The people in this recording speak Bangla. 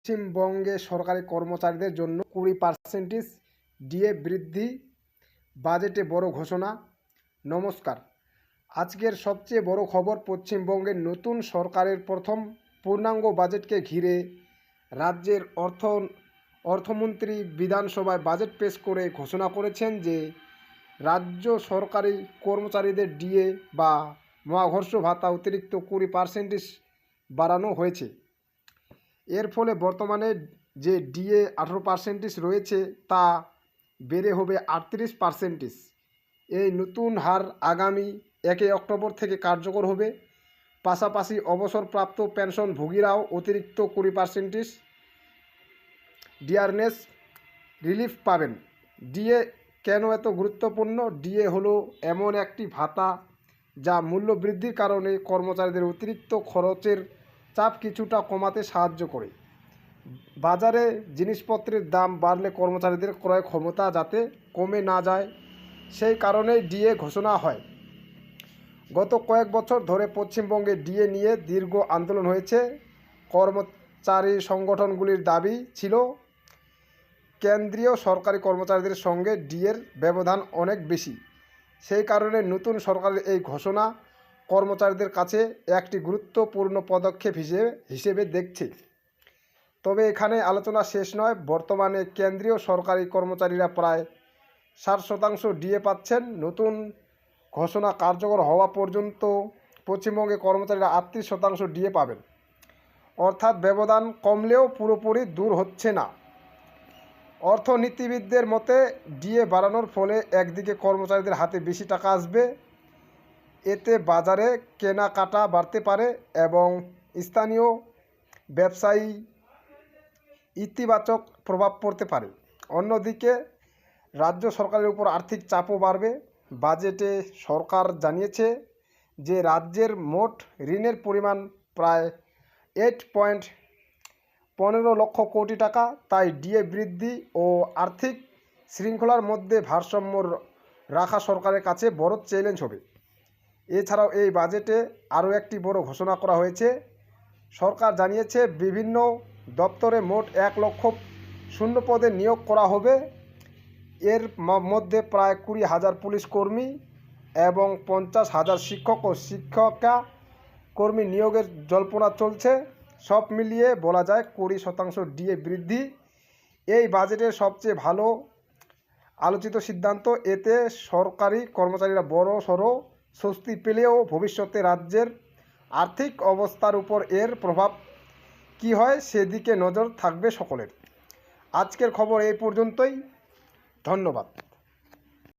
পশ্চিমবঙ্গে সরকারি কর্মচারীদের জন্য 20% ডিএ বৃদ্ধি, বাজেটে বড় ঘোষণা। নমস্কার, আজকের সবচেয়ে বড় খবর পশ্চিমবঙ্গের নতুন সরকারের প্রথম পূর্ণাঙ্গ বাজেটকে ঘিরে রাজ্যের অর্থমন্ত্রী বিধানসভায় বাজেট পেশ করে ঘোষণা করেছেন যে রাজ্য সরকারি কর্মচারীদের ডিএ বা মহাঘর্ষ ভাতা অতিরিক্ত 20% বাড়ানো হয়েছে। এর ফলে বর্তমানে যে ডিএ 18% রয়েছে তা বেড়ে হবে 38%। এই নতুন হার আগামী 1 অক্টোবর থেকে কার্যকর হবে। পাশাপাশি অবসরপ্রাপ্ত পেনশনভোগীরাও অতিরিক্ত 20% ডিয়ারনেস রিলিফ পাবেন। ডিএ কেন এত গুরুত্বপূর্ণ? ডিএ হলো এমন একটি ভাতা যা মূল্য বৃদ্ধির কারণে কর্মচারীদের অতিরিক্ত খরচের চাপ কিছুটা কমাতে সাহায্য করে। বাজারে জিনিসপত্রের দাম বাড়লে কর্মচারীদের ক্রয় ক্ষমতা যাতে কমে না যায়, সেই কারণেই ডিএ ঘোষণা হয়। গত কয়েক বছর ধরে পশ্চিমবঙ্গে ডিএ নিয়ে দীর্ঘ আন্দোলন হয়েছে। কর্মচারী সংগঠনগুলির দাবি ছিল কেন্দ্রীয় সরকারি কর্মচারীদের সঙ্গে ডিএর ব্যবধান অনেক বেশি। সেই কারণে নতুন সরকারের এই ঘোষণা কর্মচারীদের কাছে একটি গুরুত্বপূর্ণ পদক্ষেপ হিসেবে দেখছে। তবে এখানে আলোচনা শেষ নয়। বর্তমানে কেন্দ্রীয় সরকারি কর্মচারীরা প্রায় 60% ডিএ পাচ্ছেন। নতুন ঘোষণা কার্যকর হওয়া পর্যন্ত পশ্চিমবঙ্গে কর্মচারীরা 38% ডিএ পাবেন। অর্থাৎ ব্যবধান কমলেও পুরোপুরি দূর হচ্ছে না। অর্থনীতিবিদদের মতে ডিএ বাড়ানোর ফলে একদিকে কর্মচারীদের হাতে বেশি টাকা আসবে, এতে বাজারে কেনাকাটা বাড়তে পারে এবং স্থানীয় ব্যবসায়ী ইতিবাচক প্রভাব পড়তে পারে। অন্যদিকে রাজ্য সরকারের উপর আর্থিক চাপও বাড়বে। বাজেটে সরকার জানিয়েছে যে রাজ্যের মোট ঋণের পরিমাণ প্রায় 8.15 লক্ষ কোটি টাকা। তাই ডিএ বৃদ্ধি ও আর্থিক শৃঙ্খলার মধ্যে ভারসাম্য রাখা সরকারের কাছে বড় চ্যালেঞ্জ হবে। এছাড়াও এই বাজেটে আরও একটি বড় ঘোষণা করা হয়েছে। সরকার জানিয়েছে বিভিন্ন দপ্তরে মোট 1 লক্ষ শূন্য পদে নিয়োগ করা হবে। এর মধ্যে প্রায় 20,000 পুলিশ কর্মী এবং 50,000 শিক্ষক ও শিক্ষিকা কর্মী নিয়োগের জল্পনা চলছে। সব মিলিয়ে বলা যায় 20% ডিএ বৃদ্ধি এই বাজেটের সবচেয়ে ভালো আলোচিত সিদ্ধান্ত। এতে সরকারি কর্মচারীরা বড় সড়ো স্বস্তি পেলেও ভবিষ্যতে রাজ্যের আর্থিক অবস্থার উপর এর প্রভাব কী হয় সেদিকে নজর থাকবে সকলের। আজকের খবর এই পর্যন্তই। ধন্যবাদ।